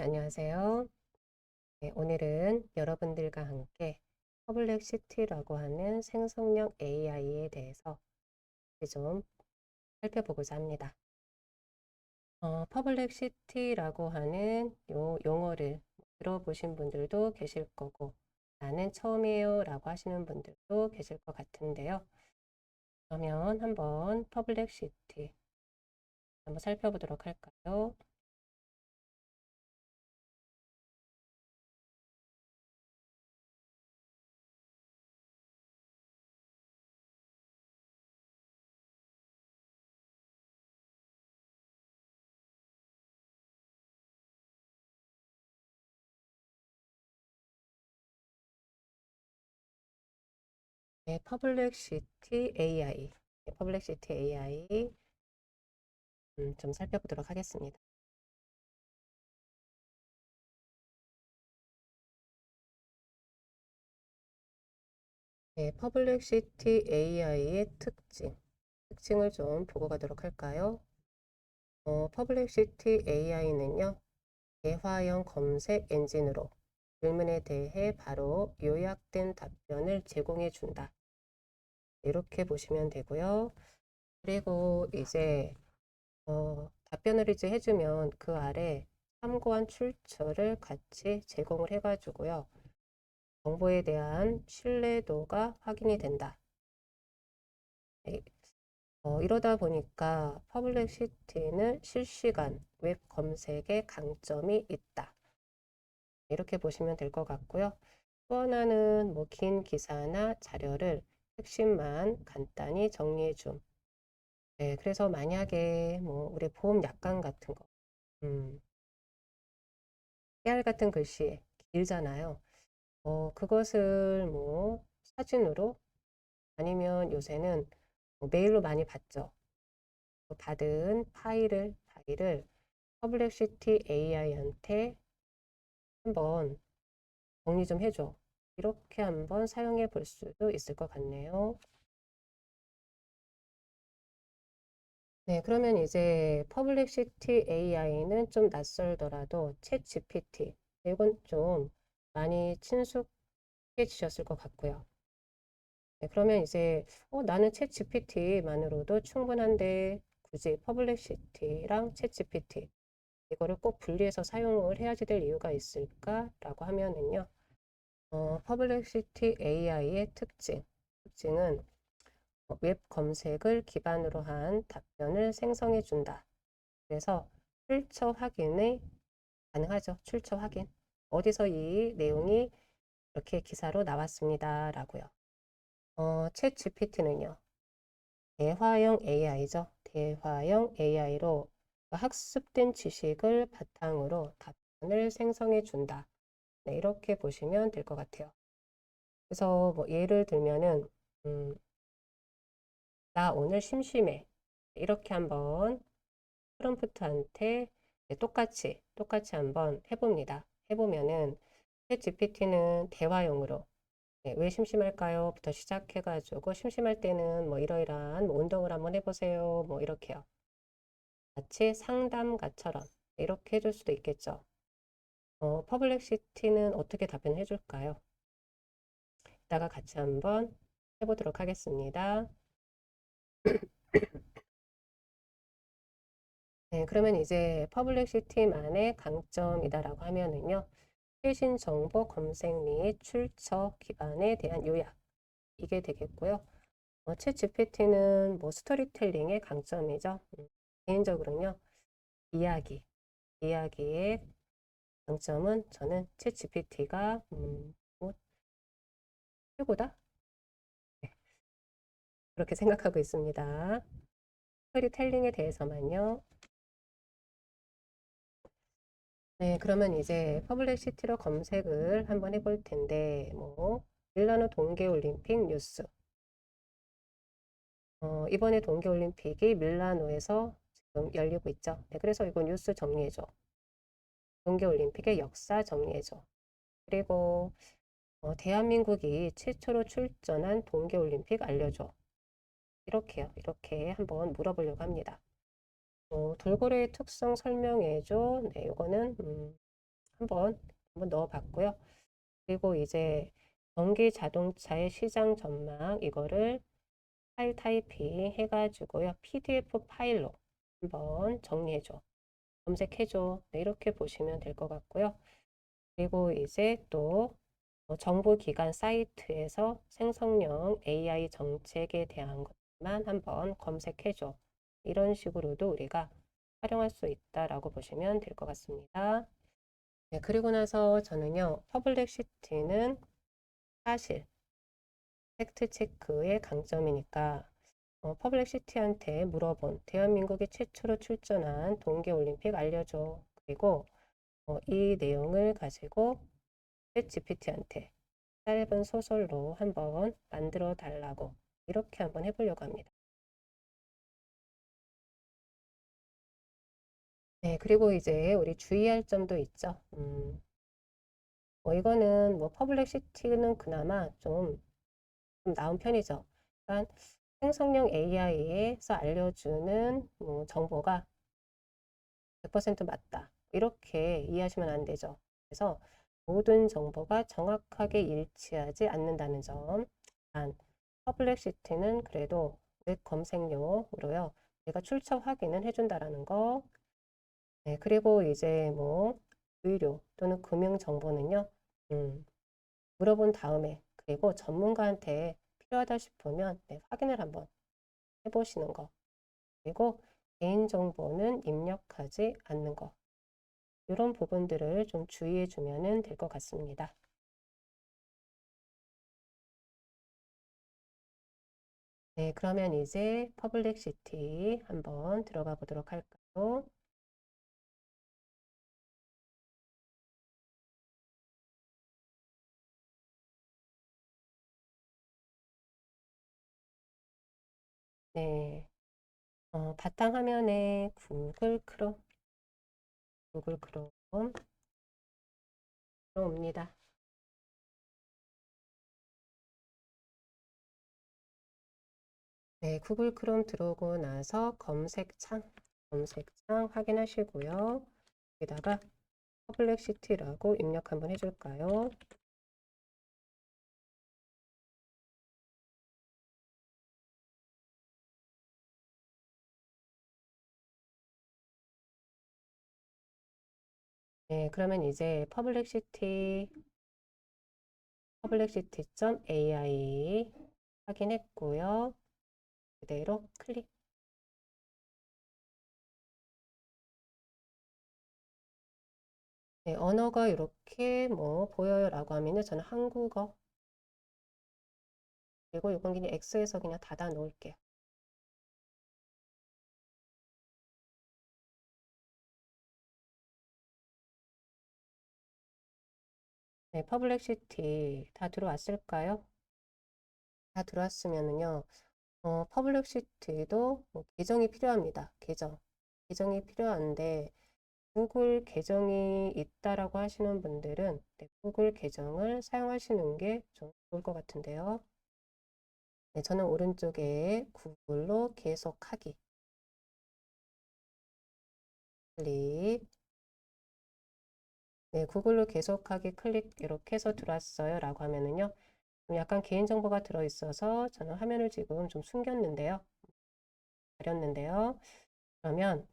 안녕하세요. 네, 오늘은 여러분들과 함께 퍼블렉시티라고 하는 생성형 AI에 대해서 좀 살펴보고자 합니다. 퍼블렉시티라고 하는 요 용어를 들어보신 분들도 계실 거고, 나는 처음이에요 라고 하시는 분들도 계실 것 같은데요. 그러면 한번 퍼블렉시티 한번 살펴보도록 할까요? 네, 퍼블렉시티 AI, 퍼블렉시티 AI 좀 살펴보도록 하겠습니다. 네, 퍼블렉시티 AI의 특징을 좀 보고 가도록 할까요? 퍼블렉시티 AI는요, 대화형 검색 엔진으로 질문에 대해 바로 요약된 답변을 제공해 준다. 이렇게 보시면 되고요. 그리고 이제 답변을 이제 해주면 그 아래 참고한 출처를 같이 제공을 해가지고요. 정보에 대한 신뢰도가 확인이 된다. 네, 이러다 보니까 퍼블렉시티는 실시간 웹 검색에 강점이 있다. 이렇게 보시면 될 것 같고요. 또 하나는 뭐 긴 기사나 자료를 핵심만 간단히 정리해 줌. 네, 그래서 만약에 뭐 우리 보험 약관 같은 거, 깨알 같은 글씨 길잖아요. 그것을 뭐 사진으로 아니면 요새는 뭐 메일로 많이 받죠. 받은 파일을 퍼블렉시티 AI한테 한번 정리 좀 해줘. 이렇게 한번 사용해 볼 수도 있을 것 같네요. 네, 그러면 이제 퍼블렉시티 AI는 좀 낯설더라도 챗 GPT, 이건 좀 많이 친숙해지셨을 것 같고요. 네, 그러면 이제 나는 챗 GPT만으로도 충분한데 굳이 퍼블렉시티랑 챗 GPT 이거를 꼭 분리해서 사용을 해야지 될 이유가 있을까라고 하면은요. 퍼블렉시티 AI의 특징은 웹 검색을 기반으로 한 답변을 생성해 준다. 그래서 출처 확인이 가능하죠. 출처 확인. 어디서 이 내용이 이렇게 기사로 나왔습니다. 라고요. 챗 GPT는요. 대화형 AI죠. 대화형 AI로 학습된 지식을 바탕으로 답변을 생성해 준다. 네, 이렇게 보시면 될 것 같아요. 그래서 뭐 예를 들면은 음, 나 오늘 심심해. 이렇게 한번 프롬프트한테 똑같이 한번 해봅니다. 해보면은 챗 GPT는 대화용으로 왜 심심할까요? 부터 시작해가지고 심심할 때는 뭐 이러이러한 뭐 운동을 한번 해보세요. 뭐 이렇게요. 마치 상담가처럼 이렇게 해줄 수도 있겠죠. 퍼블렉시티는 어떻게 답변해 줄까요? 이따가 같이 한번 해보도록 하겠습니다. 네, 그러면 이제 퍼블렉시티만의 강점이다라고 하면은요. 최신 정보 검색 및 출처 기반에 대한 요약. 이게 되겠고요. 챗 GPT는 뭐 스토리텔링의 강점이죠. 개인적으로는요. 이야기의 장점은 저는 챗 GPT가 뭐 최고다? 네, 그렇게 생각하고 있습니다. 스토리텔링에 대해서만요. 네, 그러면 이제 퍼블렉시티로 검색을 한번 해볼 텐데, 뭐, 밀라노 동계올림픽 뉴스. 이번에 동계올림픽이 밀라노에서 지금 열리고 있죠. 네, 그래서 이거 뉴스 정리해줘. 동계올림픽의 역사 정리해줘. 그리고 대한민국이 최초로 출전한 동계올림픽 알려줘. 이렇게요. 이렇게 한번 물어보려고 합니다. 돌고래의 특성 설명해줘. 네, 이거는 한번 넣어봤고요. 그리고 이제 전기 자동차의 시장 전망 이거를 파일 타이핑 해가지고요. PDF 파일로 한번 정리해줘. 검색해줘. 네, 이렇게 보시면 될 것 같고요. 그리고 이제 또 정부기관 사이트에서 생성형 AI 정책에 대한 것만 한번 검색해줘. 이런 식으로도 우리가 활용할 수 있다라고 보시면 될 것 같습니다. 네, 그리고 나서 저는요, 퍼블릭시티는 사실, 팩트체크의 강점이니까 퍼블릭시티한테 물어본 대한민국이 최초로 출전한 동계올림픽 알려줘. 그리고 이 내용을 가지고 챗GPT한테 짧은 소설로 한번 만들어 달라고 이렇게 한번 해보려고 합니다. 네, 그리고 이제 우리 주의할 점도 있죠. 이거는 뭐 퍼블릭시티는 그나마 좀 나은 편이죠. 그러니까 생성형 AI에서 알려주는 정보가 100% 맞다. 이렇게 이해하시면 안 되죠. 그래서 모든 정보가 정확하게 일치하지 않는다는 점. 단, 퍼블릭시티는 그래도 웹 검색용으로요. 내가 출처 확인은 해준다라는 거. 네, 그리고 이제 의료 또는 금융 정보는요. 물어본 다음에 그리고 전문가한테 필요하다 싶으면 네, 확인을 한번 해보시는 거. 그리고 개인정보는 입력하지 않는 거. 이런 부분들을 좀 주의해 주면 될 것 같습니다. 네, 그러면 이제 퍼블릭시티 한번 들어가 보도록 할까요? 네, 바탕화면에 구글 크롬 들어옵니다. 네, 구글 크롬 들어오고 나서 검색창 확인하시고요. 여기다가 퍼블릭시티라고 입력 한번 해줄까요? 네, 그러면 이제 퍼블릭시티.ai 확인했고요. 그대로 클릭. 네, 언어가 이렇게 보여요라고 하면은 저는 한국어 그리고 이건 그냥 X에서 그냥 닫아 놓을게요. 네, 퍼블릭시티 다 들어왔을까요? 다 들어왔으면은요, 퍼블릭시티도 계정이 필요합니다. 계정이 필요한데 구글 계정이 있다라고 하시는 분들은 네, 구글 계정을 사용하시는 게 좀 좋을 것 같은데요. 네, 저는 오른쪽에 구글로 계속하기 클릭. 네, 구글로 계속하기 클릭 이렇게 해서 들어왔어요 라고 하면은요. 약간 개인정보가 들어있어서 저는 화면을 지금 좀 숨겼는데요. 가렸는데요. 그러면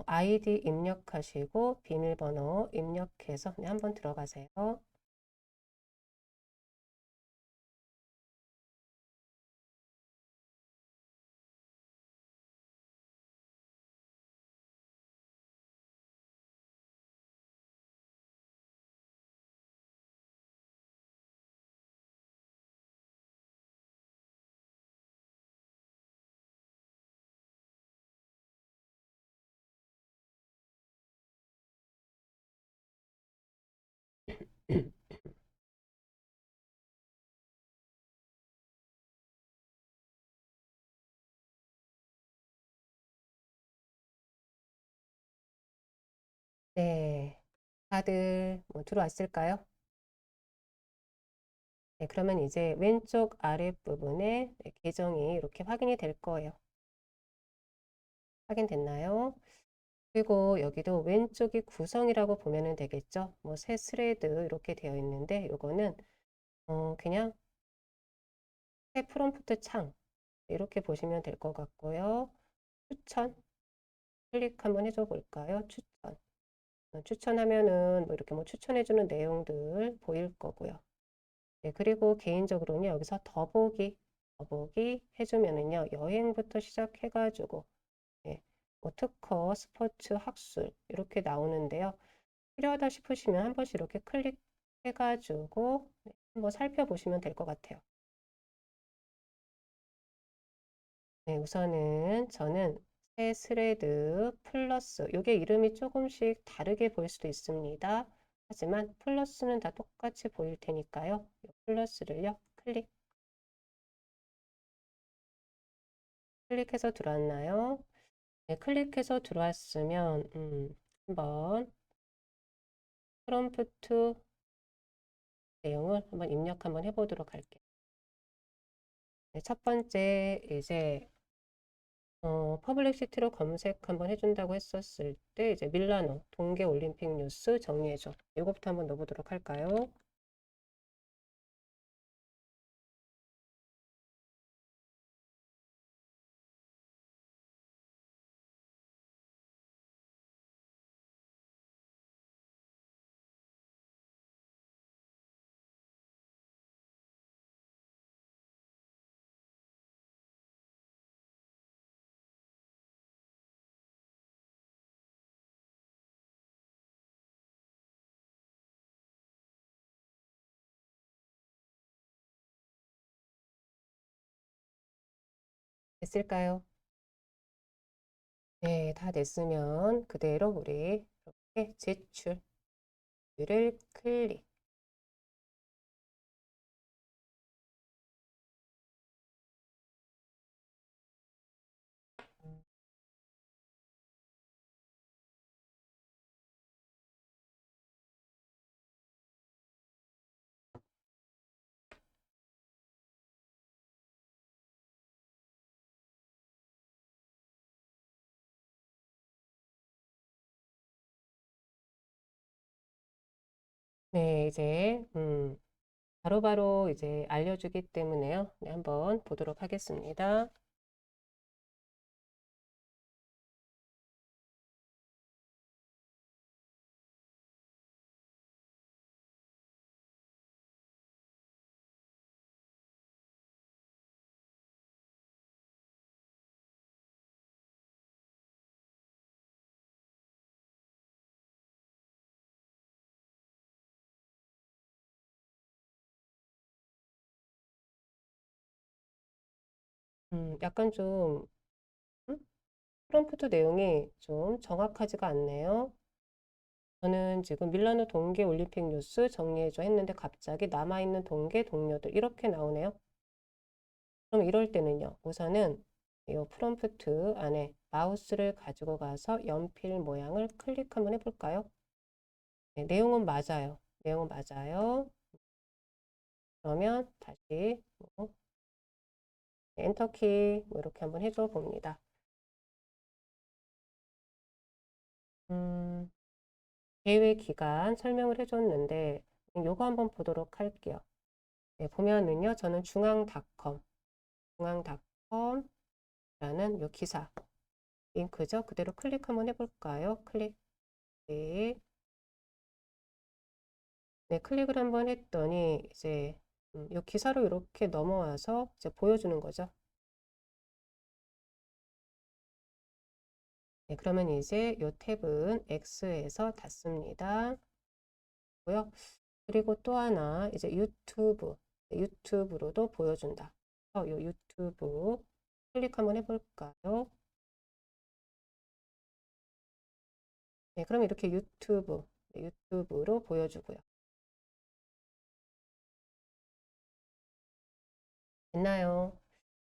아이디 입력하시고 비밀번호 입력해서 네, 한번 들어가세요. 네, 다들 들어왔을까요? 네, 그러면 이제 왼쪽 아랫부분에 네, 계정이 이렇게 확인이 될 거예요. 확인됐나요? 그리고 여기도 왼쪽이 구성이라고 보면 되겠죠. 뭐 새 스레드 이렇게 되어 있는데 요거는 그냥 새 프롬프트 창 이렇게 보시면 될 것 같고요. 추천 클릭 한번 해줘 볼까요? 추천. 추천하면은 뭐 이렇게 뭐 추천해주는 내용들 보일 거고요. 네, 그리고 개인적으로는 여기서 더보기 해주면은요, 여행부터 시작해가지고, 네, 뭐 특허, 스포츠, 학술, 이렇게 나오는데요. 필요하다 싶으시면 한 번씩 이렇게 클릭해가지고, 네, 한번 살펴보시면 될 것 같아요. 네, 우선은 저는 새 스레드 플러스, 요게 이름이 조금씩 다르게 보일 수도 있습니다. 하지만 플러스는 다 똑같이 보일 테니까요. 이 플러스를요, 클릭해서 들어왔나요? 네, 클릭해서 들어왔으면, 한번 프롬프트 내용을 한번 입력 한번 해보도록 할게요. 네, 첫 번째, 이제, 퍼블릭 시티로 검색 한번 해준다고 했었을 때, 이제 밀라노 동계올림픽 뉴스 정리해줘. 이거부터 한번 넣어보도록 할까요? 됐을까요? 네, 다 됐으면 그대로 우리 이렇게 제출을 클릭. 네, 이제, 바로바로 이제 알려주기 때문에요. 네, 한번 보도록 하겠습니다. 약간 좀, 음? 프롬프트 내용이 좀 정확하지가 않네요. 저는 지금 밀라노 동계 올림픽 뉴스 정리해줘 했는데 갑자기 남아있는 동계 동료들 이렇게 나오네요. 그럼 이럴 때는요. 우선은 이 프롬프트 안에 마우스를 가지고 가서 연필 모양을 클릭 한번 해볼까요? 네, 내용은 맞아요. 내용은 맞아요. 그러면 다시 뭐 엔터키 뭐 이렇게 한번 해줘 봅니다. 음, 대회 기간 설명을 해줬는데 요거 한번 보도록 할게요. 네, 보면은요. 저는 중앙닷컴이라는 요 기사 링크죠. 그대로 클릭 한번 해볼까요? 클릭. 네, 네, 클릭을 한번 했더니 이제 요 기사로 이렇게 넘어와서 이제 보여주는 거죠. 네, 그러면 이제 요 탭은 X에서 닫습니다. 고요. 그리고 또 하나 이제 유튜브로도 보여준다. 요 유튜브 클릭 한번 해볼까요? 네, 그럼 이렇게 유튜브로 보여주고요. 됐나요?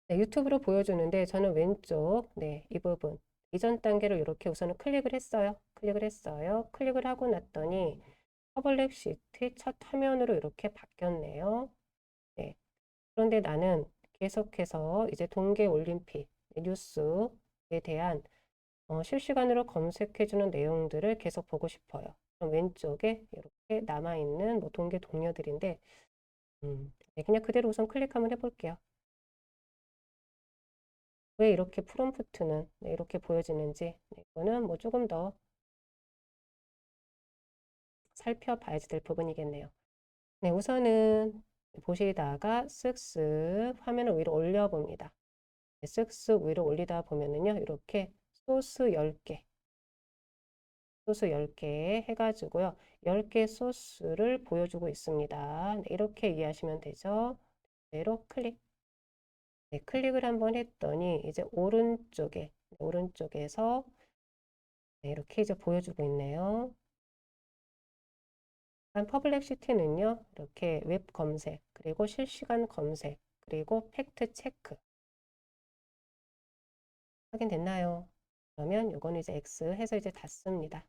네, 유튜브로 보여주는데 저는 왼쪽, 네, 이 부분 이전 단계로 이렇게 우선은 클릭을 했어요. 클릭을 하고 났더니 퍼블릭 시트 첫 화면으로 이렇게 바뀌었네요. 네, 그런데 나는 계속해서 이제 동계올림픽 뉴스에 대한 실시간으로 검색해주는 내용들을 계속 보고 싶어요. 그럼 왼쪽에 이렇게 남아있는 뭐 동기 동료들인데, 네, 그냥 그대로 우선 클릭 한번 해볼게요. 왜 이렇게 프롬프트는 네, 이렇게 보여지는지, 네, 이거는 뭐 조금 더 살펴봐야지 될 부분이겠네요. 네, 우선은 보시다가 쓱쓱 화면을 위로 올려봅니다. 네, 쓱쓱 위로 올리다 보면은요, 이렇게 소스 10개, 소스 10개 해가지고요, 10개 소스를 보여주고 있습니다. 네, 이렇게 이해하시면 되죠. 그대로 클릭. 네, 클릭을 한번 했더니 이제 오른쪽에, 네, 오른쪽에서 네, 이렇게 이제 보여주고 있네요. 퍼블렉시티는요, 이렇게 웹 검색, 그리고 실시간 검색, 그리고 팩트 체크. 확인됐나요? 그러면 요거는 이제 X 해서 이제 닫습니다.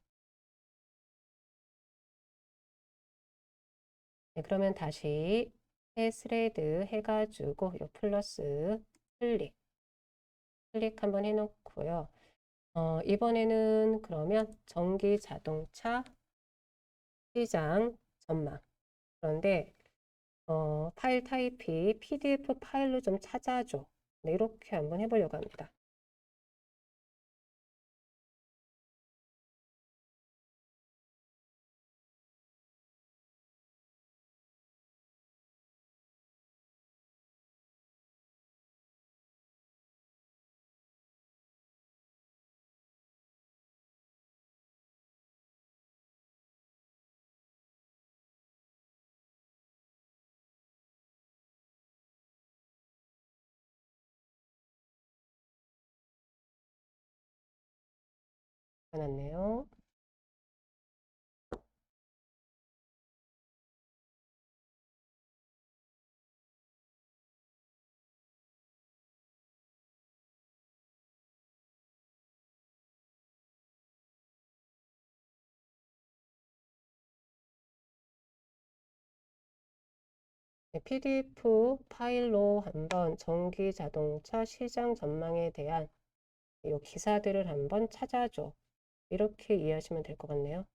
네, 그러면 다시 새 스레드 해가지고 요 플러스 클릭 한번 해놓고요. 이번에는 그러면 전기 자동차 시장 전망. 그런데 파일 타입이 PDF 파일로 좀 찾아줘. 네, 이렇게 한번 해보려고 합니다. 해놨네요. 네, PDF 파일로 한번 전기 자동차 시장 전망에 대한 이 기사들을 한번 찾아줘. 이렇게 이해하시면 될 것 같네요.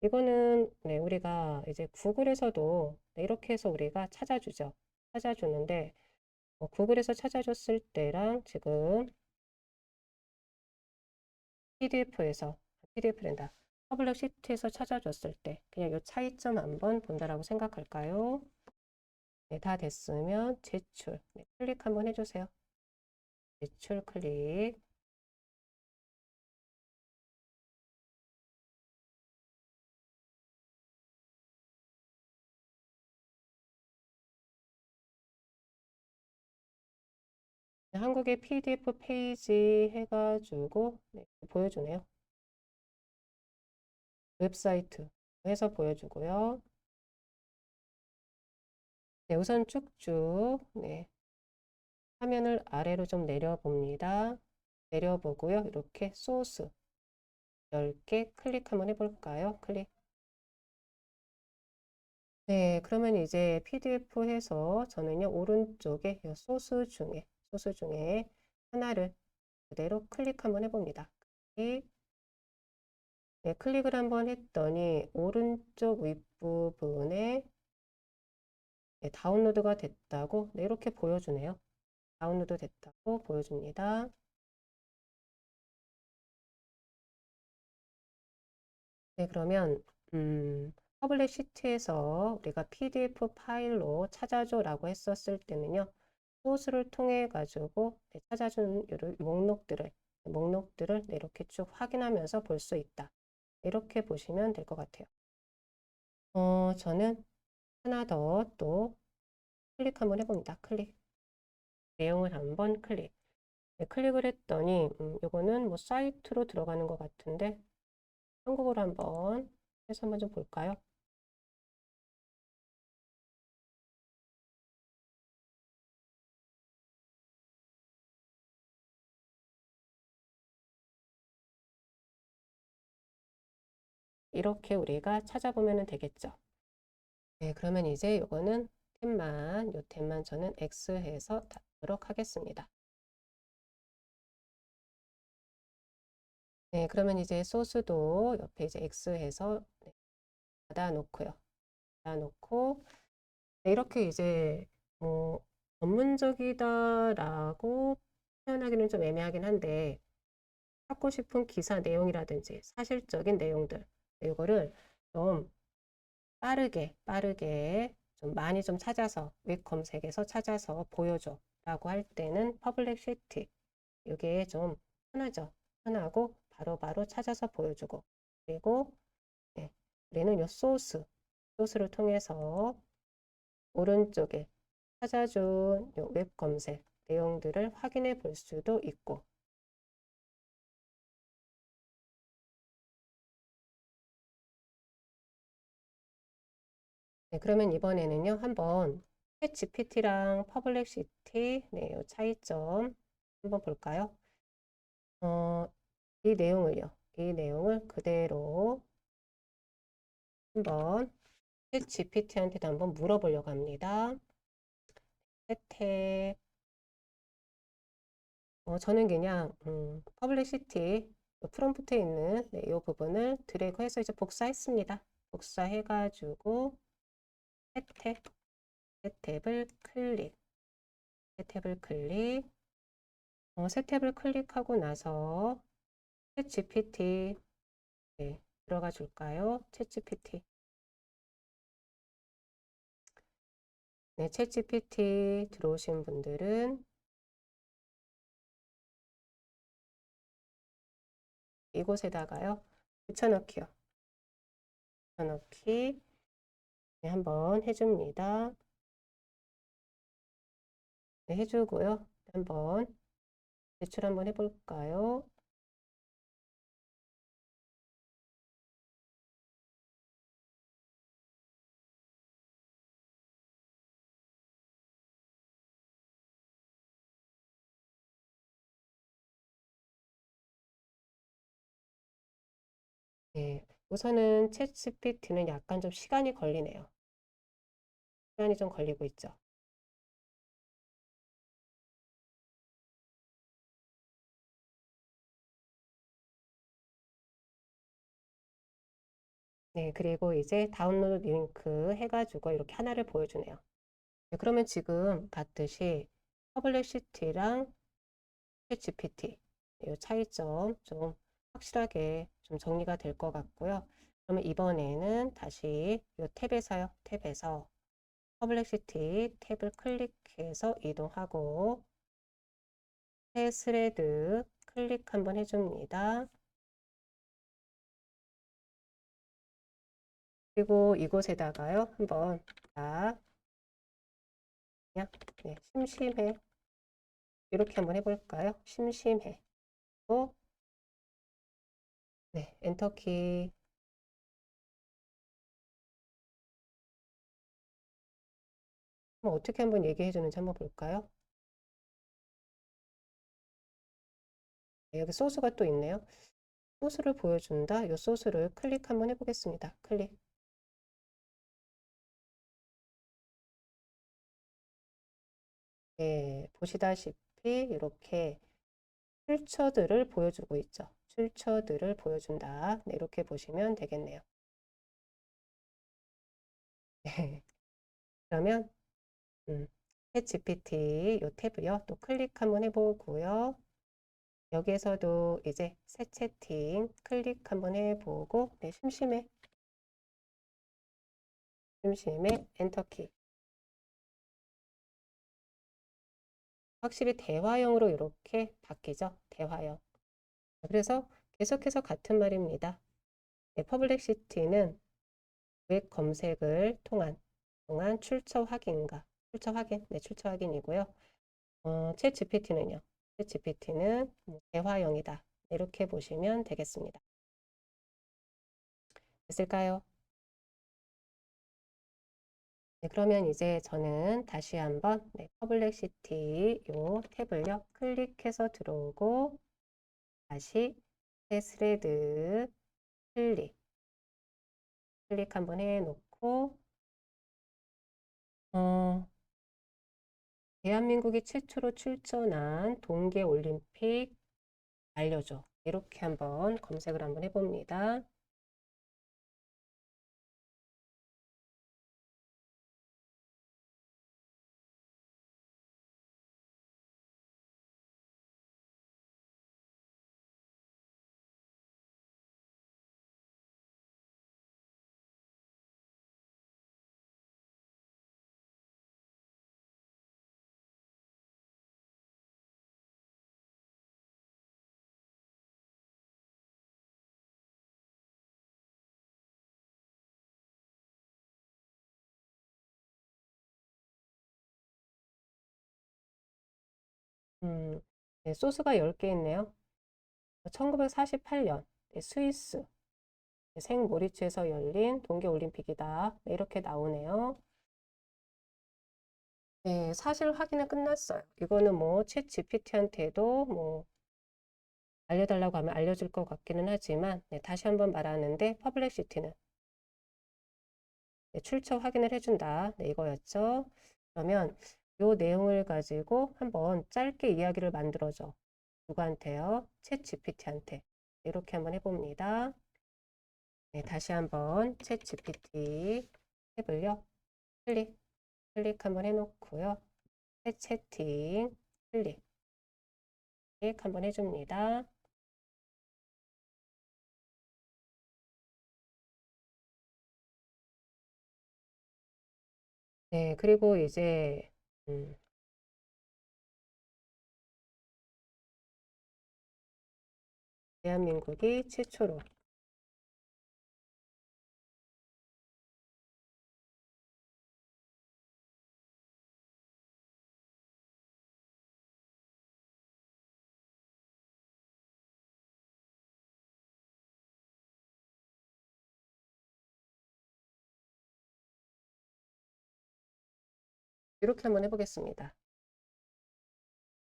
이거는 네, 우리가 이제 구글에서도 네, 이렇게 해서 우리가 찾아주죠. 찾아주는데 구글에서 찾아줬을 때랑 지금 PDF랜다. 퍼블릭 시트에서 찾아줬을 때 그냥 이 차이점 한번 본다라고 생각할까요? 네, 다 됐으면 제출. 네, 클릭 한번 해주세요. 제출 클릭. 네, 한국의 PDF 페이지 해가지고 네, 보여주네요. 웹사이트 해서 보여주고요. 네, 우선 쭉쭉 네, 화면을 아래로 좀 내려봅니다. 내려보고요. 이렇게 소스 10개 클릭 한번 해볼까요? 클릭. 네, 그러면 이제 PDF 해서 저는요, 오른쪽에 이 소스 중에 하나를 그대로 클릭 한번 해봅니다. 클릭. 네, 클릭을 한번 했더니 오른쪽 윗부분에 네, 다운로드가 됐다고 네, 이렇게 보여주네요. 다운로드 됐다고 보여줍니다. 네, 그러면 퍼블릭 시트에서 우리가 PDF 파일로 찾아줘라고 했었을 때는요. 소스를 통해 가지고 네, 찾아주는 이런 목록들을 네, 이렇게 쭉 확인하면서 볼 수 있다. 이렇게 보시면 될 것 같아요. 저는 하나 더 또 클릭 한번 해봅니다. 클릭. 내용을 한번 클릭. 네, 클릭을 했더니 요거는 뭐 사이트로 들어가는 것 같은데 한국어로 한번 해서 한번 좀 볼까요? 이렇게 우리가 찾아보면 되겠죠. 네, 그러면 이제 요거는 요 탭만 저는 X 해서 닫도록 하겠습니다. 네, 그러면 이제 소스도 옆에 이제 X 해서 네, 닫아놓고요. 닫아놓고 네, 이렇게 이제 뭐 전문적이다라고 표현하기는 좀 애매하긴 한데 찾고 싶은 기사 내용이라든지 사실적인 내용들 이거를 좀 빠르게 좀 많이 좀 찾아서 웹 검색에서 찾아서 보여줘 라고 할 때는 퍼블릭시티 이게 좀 편하죠. 편하고 바로바로 찾아서 보여주고 그리고 네, 우리는 요 소스를 통해서 오른쪽에 찾아준 요 웹 검색 내용들을 확인해 볼 수도 있고 네, 그러면 이번에는요 한번 챗GPT랑 퍼블릭시티 네, 요 차이점 한번 볼까요? 어, 이 내용을 그대로 한번 챗GPT한테도 한번 물어보려고 합니다. 혜택 저는 그냥 퍼블릭시티 프롬프트에 있는 네, 이 부분을 드래그해서 이제 복사했습니다. 복사해가지고 혜택, 새 탭을 클릭, 새 탭을 클릭하고 나서 챗 GPT 네, 들어가 줄까요? 챗 GPT 네, 챗 GPT 들어오신 분들은 이곳에다가요 붙여넣기요. 붙여넣기 네, 한번 해줍니다. 네, 해주고요. 한번 제출 한번 해볼까요? 네, 우선은 챗 GPT는 약간 좀 시간이 걸리네요. 시간이 좀 걸리고 있죠. 네, 그리고 이제 다운로드 링크 해가지고 이렇게 하나를 보여주네요. 네, 그러면 지금 봤듯이 퍼블리시티랑 챗GPT 이 차이점 좀 확실하게 좀 정리가 될 것 같고요. 그러면 이번에는 다시 이 탭에서요. 탭에서 퍼블리시티 탭을 클릭해서 이동하고 새 스레드 클릭 한번 해줍니다. 그리고 이곳에다가요. 한번 자, 그냥 네, 심심해 이렇게 한번 해볼까요? 심심해 또 네, 엔터키 어떻게 한번 얘기해 주는지 한번 볼까요? 네, 여기 소스가 또 있네요. 소스를 보여준다. 이 소스를 클릭 한번 해보겠습니다. 클릭. 네, 보시다시피 이렇게 출처들을 보여주고 있죠. 출처들을 보여준다. 네, 이렇게 보시면 되겠네요. 네, 그러면 챗 GPT 이 탭을요. 또 클릭 한번 해보고요. 여기에서도 이제 새 채팅 클릭 한번 해보고 네, 심심해 엔터키 확실히 대화형으로 이렇게 바뀌죠. 대화형. 그래서 계속해서 같은 말입니다. 네, 퍼블릭시티는 웹 검색을 통한 출처 확인, 네, 출처 확인이고요. 챗 GPT는요. 챗 GPT는 대화형이다. 이렇게 보시면 되겠습니다. 됐을까요? 네, 그러면 이제 저는 다시 한번 네, 퍼블릭시티 요 탭을요. 클릭해서 들어오고 다시 새 스레드 클릭 한번 해놓고 대한민국이 최초로 출전한 동계올림픽 알려줘. 이렇게 한번 검색을 한번 해봅니다. 네, 소스가 10개 있네요. 1948년 스위스 생모리츠에서 열린 동계올림픽이다. 네, 이렇게 나오네요. 네, 사실 확인은 끝났어요. 이거는 뭐 챗 GPT한테도 뭐 알려달라고 하면 알려줄 것 같기는 하지만 네, 다시 한번 말하는데 퍼블릭시티는 네, 출처 확인을 해준다. 네, 이거였죠. 그러면 이 내용을 가지고 한번 짧게 이야기를 만들어줘. 누구한테요? 챗 GPT한테. 이렇게 한번 해봅니다. 네, 다시 한번 챗 GPT 탭을요. 클릭 한번 해놓고요. 채팅 클릭 한번 해줍니다. 네, 그리고 이제 대한민국이 최초로 이렇게 한번 해보겠습니다.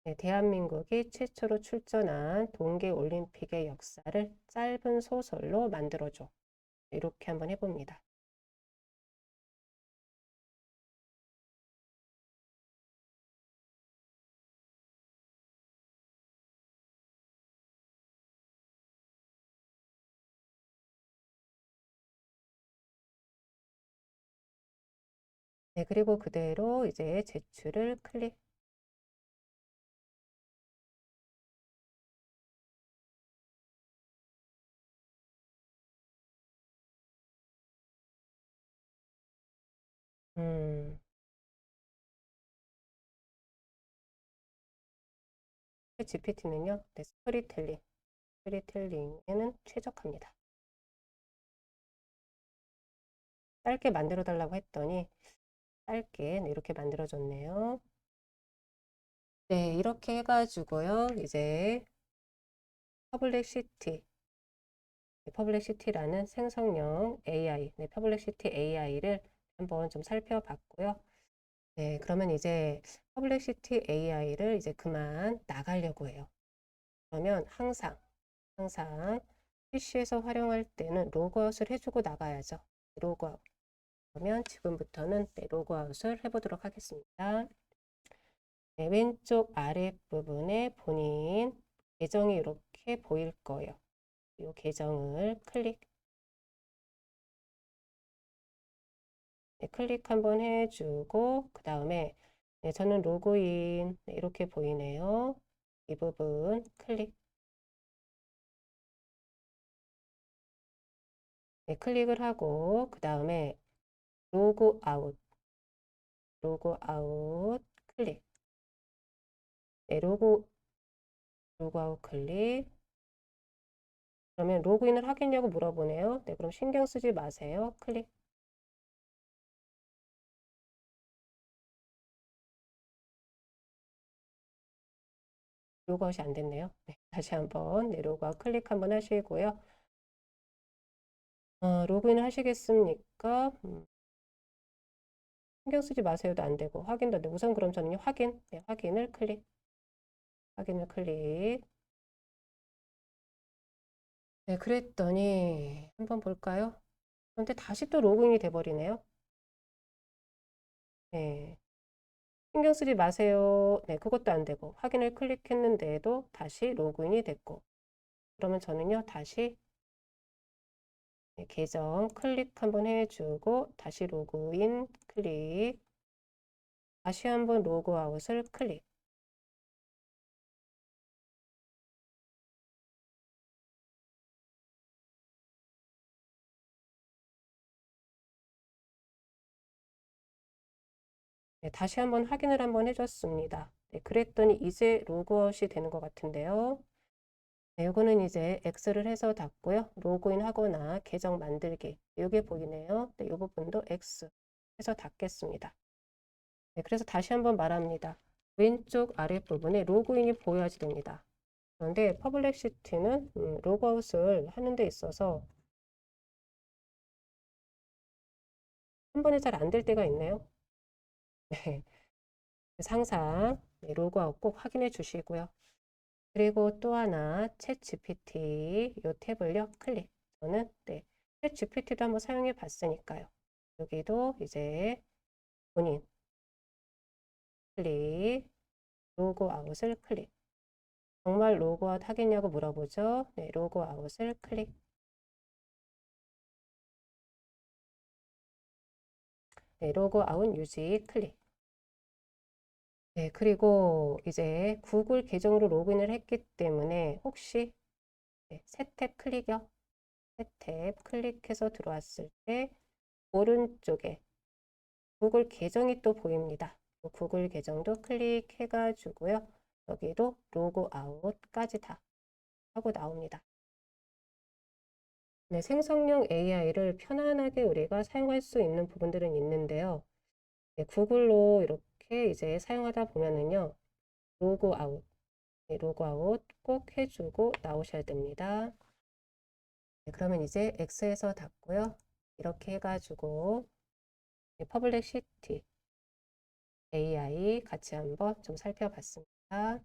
네, 대한민국이 최초로 출전한 동계올림픽의 역사를 짧은 소설로 만들어줘. 이렇게 한번 해봅니다. 네, 그리고 그대로 이제 제출을 클릭. GPT는요, 네, 스토리텔링에는 최적합니다. 짧게 만들어 달라고 했더니 짧게 네, 이렇게 만들어줬네요. 네, 이렇게 해가지고요. 이제 퍼블릭시티라는 생성형 AI, 네, 퍼블릭시티 AI를 한번 좀 살펴봤고요. 네, 그러면 이제 퍼블릭시티 AI를 이제 그만 나가려고 해요. 그러면 항상 PC에서 활용할 때는 로그아웃을 해주고 나가야죠. 로그아웃. 그러면 지금부터는 네, 로그아웃을 해보도록 하겠습니다. 네, 왼쪽 아랫부분에 본인 계정이 이렇게 보일 거예요. 이 계정을 클릭 한번 해주고 그 다음에 네, 저는 로그인 네, 이렇게 보이네요. 이 부분 클릭을 하고 그 다음에 로그아웃 클릭. 네, 로그아웃 클릭. 그러면 로그인을 하겠냐고 물어보네요. 네, 그럼 신경 쓰지 마세요. 클릭. 로그아웃이 안 됐네요. 네, 다시 한번 네, 로그아웃 클릭 한번 하시고요. 로그인을 하시겠습니까? 신경 쓰지 마세요도 안 되고 확인도 안 되고 우선 그럼 저는요 네, 확인을 클릭. 네, 그랬더니 한번 볼까요? 그런데 다시 또 로그인이 돼버리네요. 네, 신경 쓰지 마세요. 네, 그것도 안 되고 확인을 클릭했는데도 다시 로그인이 됐고 그러면 저는요, 다시 계정 클릭 한번 해주고, 다시 로그인 클릭, 다시 한번 로그아웃을 클릭. 네, 다시 한번 확인을 한번 해줬습니다. 네, 그랬더니 이제 로그아웃이 되는 것 같은데요. 네, 이거는 이제 X를 해서 닫고요. 로그인 하거나 계정 만들기. 이게 보이네요. 네, 이 부분도 X 해서 닫겠습니다. 네, 그래서 다시 한번 말합니다. 왼쪽 아랫부분에 로그인이 보여야지 됩니다. 그런데 퍼블렉시티는 로그아웃을 하는 데 있어서 한 번에 잘 안 될 때가 있네요. 네, 그래서 항상 네, 로그아웃 꼭 확인해 주시고요. 그리고 또 하나 챗 GPT 요 탭을요 클릭. 저는 네, 챗 GPT도 한번 사용해 봤으니까요. 여기도 이제 본인 클릭, 로그아웃을 클릭. 정말 로그아웃 하겠냐고 물어보죠. 네, 로그아웃을 클릭. 네, 로그아웃 유지 클릭. 네, 그리고 이제 구글 계정으로 로그인을 했기 때문에 혹시 네, 새 탭 클릭이요. 새 탭 클릭해서 들어왔을 때 오른쪽에 구글 계정이 또 보입니다. 구글 계정도 클릭해가지고요. 여기도 로그아웃까지 다 하고 나옵니다. 네, 생성형 AI를 편안하게 우리가 사용할 수 있는 부분들은 있는데요. 네, 구글로 이렇게 이제 사용하다 보면은요. 로그아웃, 네, 로그아웃 꼭 해주고 나오셔야 됩니다. 네, 그러면 이제 X에서 닫고요. 이렇게 해가지고 퍼블릭 시티 AI 같이 한번 좀 살펴봤습니다.